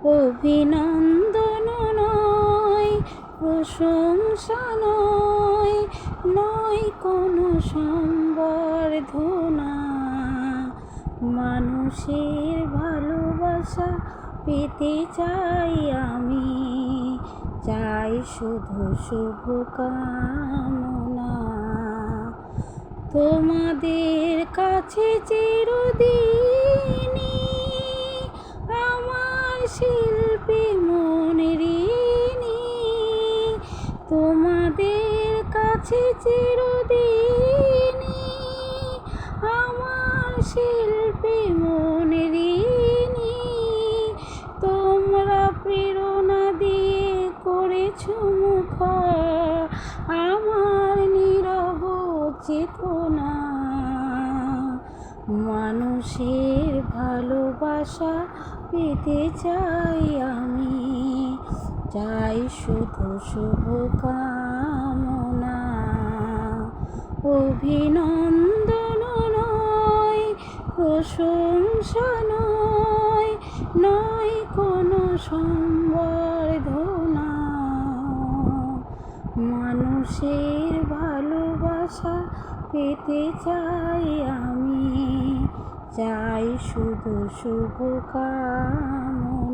অভিনন্দন নয়, প্রশংসা নয়, নয় কোনো সম্বর্ধনা। মানুষের ভালোবাসা পেতে চাই আমি, চাই শুধু শুভকামনা। তোমাদের কাছে চিরদিনই আমার শিল্পী মন ঋণী। তোমাদের কাছে চিরদিনই আমার শিল্পী মন ঋণী। তোমরা প্রেরণা দিয়ে করেছো মুখর আমার নীরব চেতনা। মানুষের ভালোবাসা পেতে চাই আমি, চাই শুধু শুভকামনা। অভিনন্দন নয়, প্রশংসা নয়, নয় কোনো সম্বর্ধনা। মানুষের ভালোবাসা পেতে চাই আমি, চাই শুধু শুভকামনা।